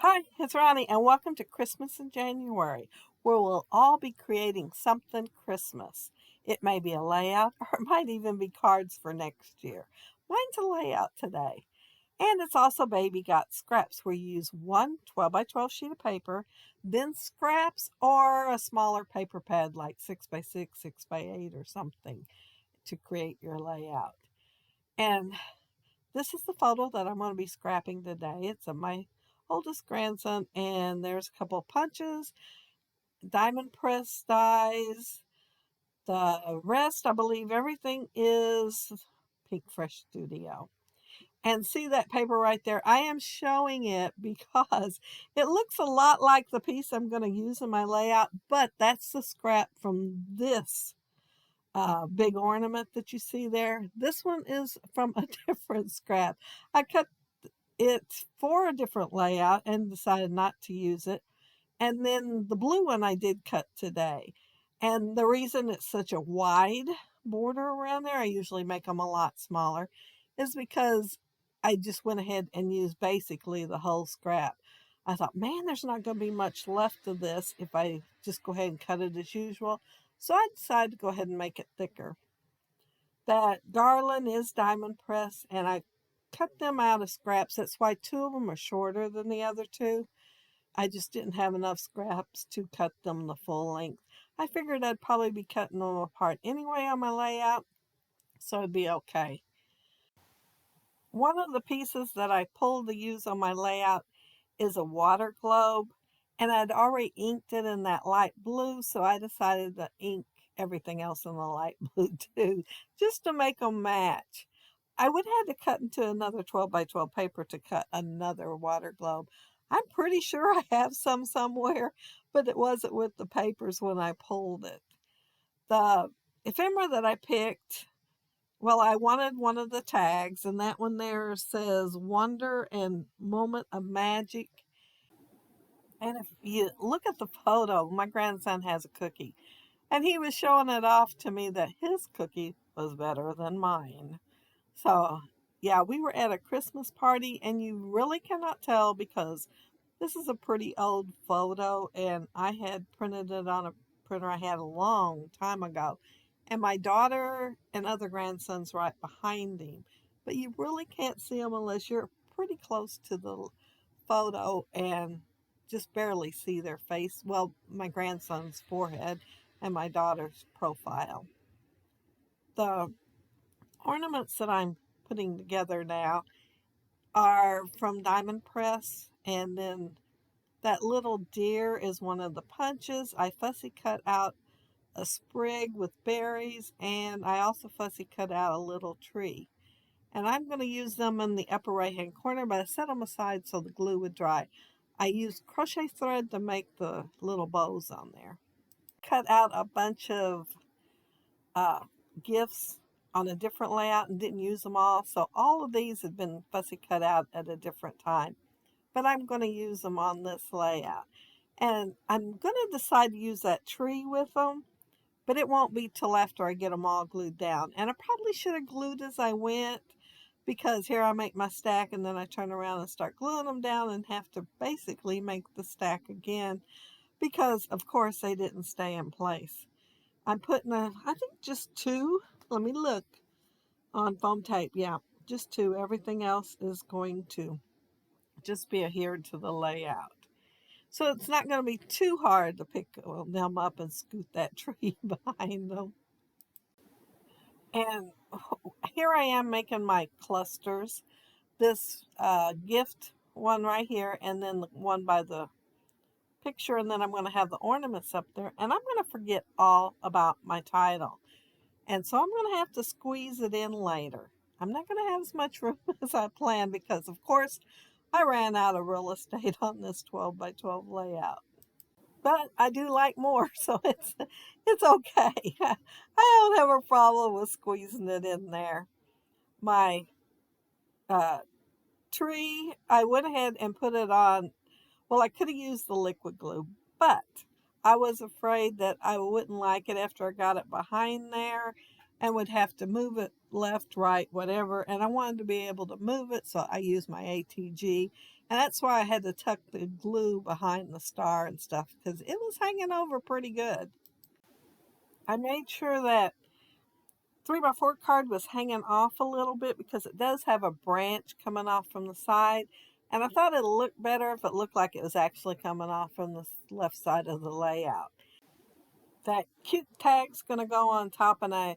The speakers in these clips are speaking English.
Hi, it's Ronnie, and welcome to Christmas in January, where we'll all be creating something Christmas. It may be a layout, or it might even be cards for next year. Mine's a layout today. And it's also Baby Got Scraps, where you use one 12 by 12 sheet of paper, then scraps or a smaller paper pad like 6 by 6, 6 by 8, or something to create your layout. And this is the photo that I'm going to be scrapping today. It's of my oldest grandson, and there's a couple of punches, diamond press dies. The rest, I believe, everything is Pinkfresh Studio. And see that paper right there? I am showing it because it looks a lot like the piece I'm going to use in my layout, but that's the scrap from this big ornament that you see there. This one is from a different scrap. I cut it for a different layout and decided not to use it. And then the blue one I did cut today. And the reason it's such a wide border around there, I usually make them a lot smaller, is because I just went ahead and used basically the whole scrap. I thought, man, there's not going to be much left of this if I just go ahead and cut it as usual. So I decided to go ahead and make it thicker. That garland is diamond press, and I cut them out of scraps. That's why two of them are shorter than the other two. I just didn't have enough scraps to cut them the full length. I figured I'd probably be cutting them apart anyway on my layout, so it'd be okay. One of the pieces that I pulled to use on my layout is a water globe, and I'd already inked it in that light blue, so I decided to ink everything else in the light blue too, just to make them match. I would have to cut into another 12 by 12 paper to cut another water globe. I'm pretty sure I have some somewhere, but it wasn't with the papers when I pulled it. The ephemera that I picked, well, I wanted one of the tags, and that one there says Wonder and Moment of Magic. And if you look at the photo, my grandson has a cookie, and he was showing it off to me that his cookie was better than mine. So, yeah, we were at a Christmas party, and you really cannot tell because this is a pretty old photo, and I had printed it on a printer I had a long time ago. And my daughter and other grandsons right behind him. But you really can't see them unless you're pretty close to the photo and just barely see their face. Well, my grandson's forehead and my daughter's profile. The ornaments that I'm putting together now are from Diamond Press, and then that little deer is one of the punches. I fussy cut out a sprig with berries, and I also fussy cut out a little tree. And I'm going to use them in the upper right hand corner, but I set them aside so the glue would dry. I used crochet thread to make the little bows on there. Cut out a bunch of uh, gifts on a different layout and didn't use them all. So all of these had been fussy cut out at a different time. But I'm going to use them on this layout. And I'm going to decide to use that tree with them, but it won't be till after I get them all glued down. And I probably should have glued as I went because here I make my stack and then I turn around and start gluing them down and have to basically make the stack again because, of course, they didn't stay in place. I'm putting I think just two. Let me look on foam tape. Yeah, just two. Everything else is going to just be adhered to the layout. So it's not going to be too hard to pick them up and scoot that tree behind them. And here I am making my clusters. This gift one right here, and then the one by the picture, and then I'm going to have the ornaments up there. And I'm going to forget all about my title. And so I'm going to have to squeeze it in later. I'm not going to have as much room as I planned because, of course, I ran out of real estate on this 12 by 12 layout. But I do like more, so it's okay. I don't have a problem with squeezing it in there. My uh, tree, I went ahead and put it on. Well, I could have used the liquid glue, but I was afraid that I wouldn't like it after I got it behind there and would have to move it left, right, whatever. And I wanted to be able to move it, so I used my ATG. And that's why I had to tuck the glue behind the star and stuff because it was hanging over pretty good. I made sure that 3x4 card was hanging off a little bit because it does have a branch coming off from the side. And I thought it'd look better if it looked like it was actually coming off from the left side of the layout. That cute tag's going to go on top, and I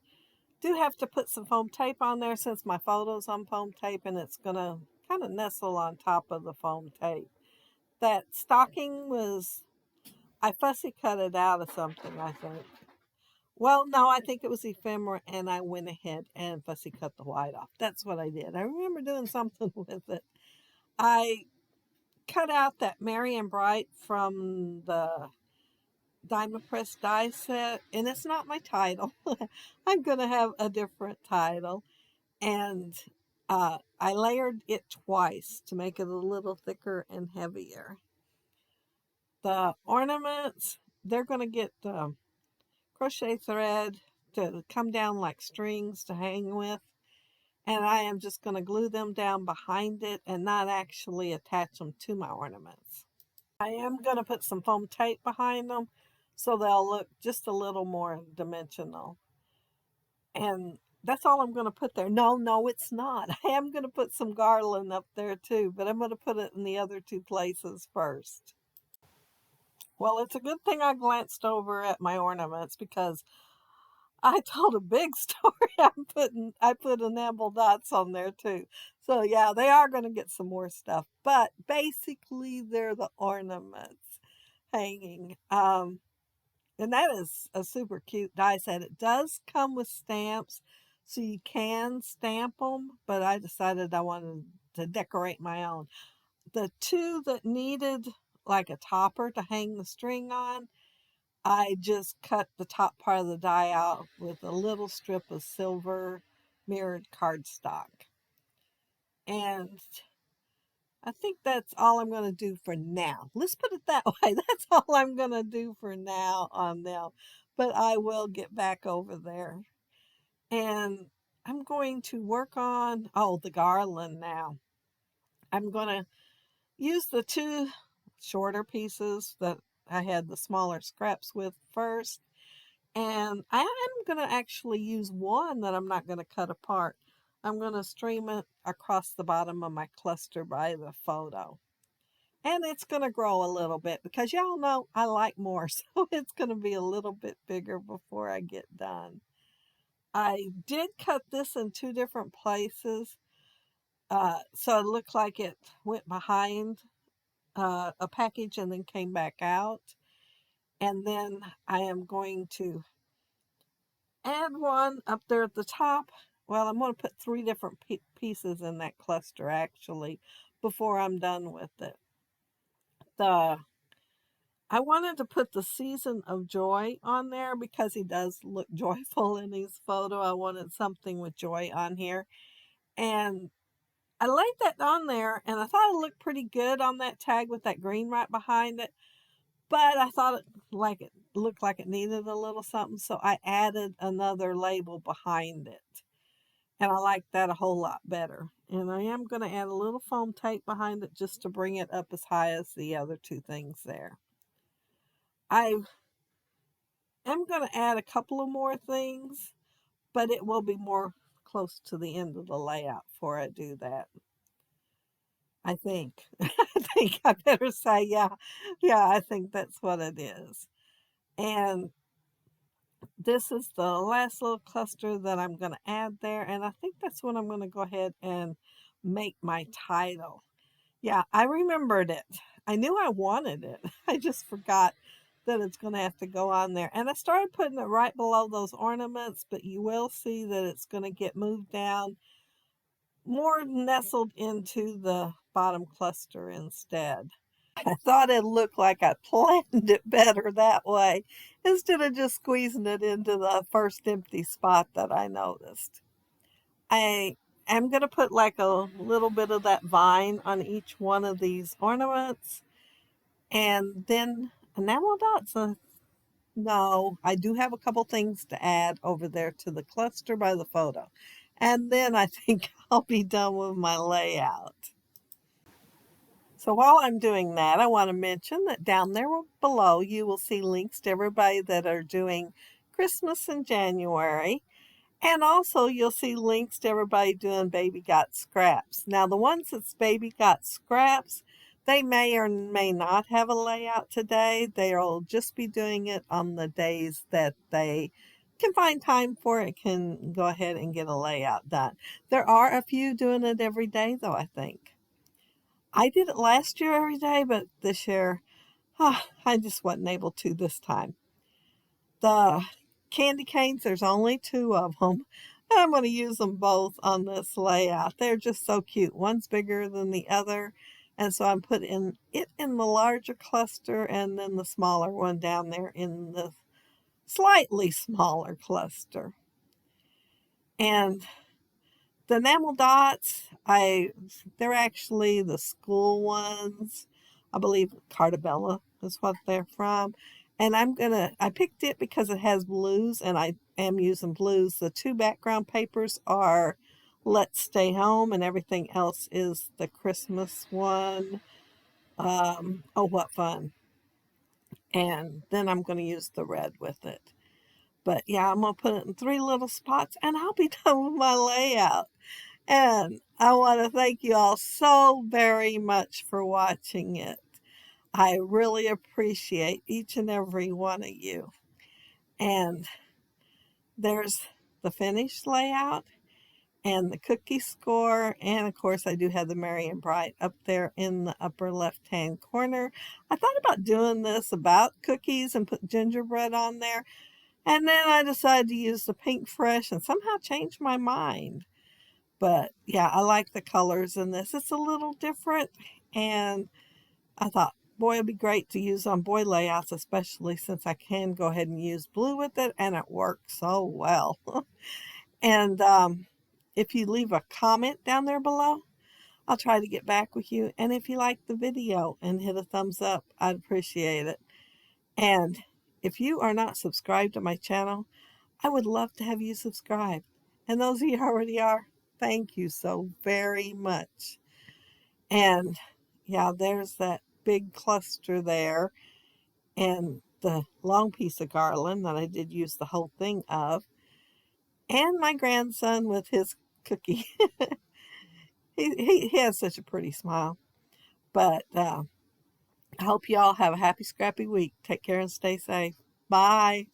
do have to put some foam tape on there since my photo's on foam tape, and it's going to kind of nestle on top of the foam tape. That stocking was, I fussy cut it out of something, I think. Well, no, I think it was ephemera, and I went ahead and fussy cut the white off. That's what I did. I remember doing something with it. I cut out that Merry and Bright from the Diamond Press die set, and it's not my title. I'm going to have a different title. And I layered it twice to make it a little thicker and heavier. The ornaments, they're going to get crochet thread to come down like strings to hang with. And I am just going to glue them down behind it and not actually attach them to my ornaments. I am going to put some foam tape behind them so they'll look just a little more dimensional. And that's all I'm going to put there. No, it's not. I am going to put some garland up there too, but I'm going to put it in the other two places first. Well, it's a good thing I glanced over at my ornaments because I told a big story. I put enamel dots on there too. So yeah, they are going to get some more stuff, but basically they're the ornaments hanging. And that is a super cute die set. It does come with stamps, so you can stamp them, but I decided I wanted to decorate my own. The two that needed like a topper to hang the string on, I just cut the top part of the die out with a little strip of silver mirrored cardstock. And I think that's all I'm going to do for now. Let's put it that way. That's all I'm going to do for now on them. But I will get back over there. And I'm going to work on, the garland now. I'm going to use the two shorter pieces that I had the smaller scraps with first. And I am going to actually use one that I'm not going to cut apart. I'm going to stream it across the bottom of my cluster by the photo. And it's going to grow a little bit because y'all know I like more. So it's going to be a little bit bigger before I get done. I did cut this in two different places. So it looked like it went behind a package and then came back out. And then I am going to add one up there at the top. Well, I'm going to put three different pieces in that cluster actually before I'm done with it. I wanted to put the season of joy on there because he does look joyful in his photo. I wanted something with joy on here. And I laid that on there and I thought it looked pretty good on that tag with that green right behind it. But I thought it looked like it needed a little something. So I added another label behind it. And I like that a whole lot better. And I am going to add a little foam tape behind it just to bring it up as high as the other two things there. I am going to add a couple of more things, but it will be more close to the end of the layout before I do that. I think. I think I better say, yeah, I think that's what it is. And this is the last little cluster that I'm going to add there. And I think that's what I'm going to go ahead and make my title. Yeah, I remembered it. I knew I wanted it. I just forgot that it's going to have to go on there. And I started putting it right below those ornaments, but you will see that it's going to get moved down, more nestled into the bottom cluster instead. I thought it looked like I planned it better that way instead of just squeezing it into the first empty spot that I noticed. I am going to put like a little bit of that vine on each one of these ornaments. And then enamel dots. No, I do have a couple things to add over there to the cluster by the photo. And then I think I'll be done with my layout. So while I'm doing that, I want to mention that down there below you will see links to everybody that are doing Christmas in January. And also you'll see links to everybody doing Baby Got Scraps. Now the ones that's Baby Got Scraps, they may or may not have a layout today. They'll just be doing it on the days that they can find time for it, can go ahead and get a layout done. There are a few doing it every day though, I think. I did it last year every day, but this year, I just wasn't able to this time. The candy canes, there's only two of them. And I'm going to use them both on this layout. They're just so cute. One's bigger than the other. And so I'm putting it in the larger cluster and then the smaller one down there in the slightly smaller cluster. And the enamel dots, they're actually the school ones. I believe Cartabella is what they're from. And I picked it because it has blues and I am using blues. The two background papers are Let's Stay Home and everything else is the Christmas one. Oh, what fun. And then I'm going to use the red with it. But yeah, I'm going to put it in 3 little spots and I'll be done with my layout. And I want to thank you all so very much for watching it. I really appreciate each and every one of you. And there's the finished layout and the cookie score. And of course, I do have the Merry and Bright up there in the upper left-hand corner. I thought about doing this about cookies and put gingerbread on there. And then I decided to use the Pinkfresh and somehow changed my mind. But yeah, I like the colors in this. It's a little different. And I thought, boy, it'd be great to use on boy layouts, especially since I can go ahead and use blue with it. And it works so well. And if you leave a comment down there below, I'll try to get back with you. And if you like the video and hit a thumbs up, I'd appreciate it. And if you are not subscribed to my channel, I would love to have you subscribe. And those of you who already are, thank you so very much. And yeah, there's that big cluster there and the long piece of garland that I did use the whole thing of. And my grandson with his cookie. he has such a pretty smile. But I hope you all have a happy, scrappy week. Take care and stay safe. Bye.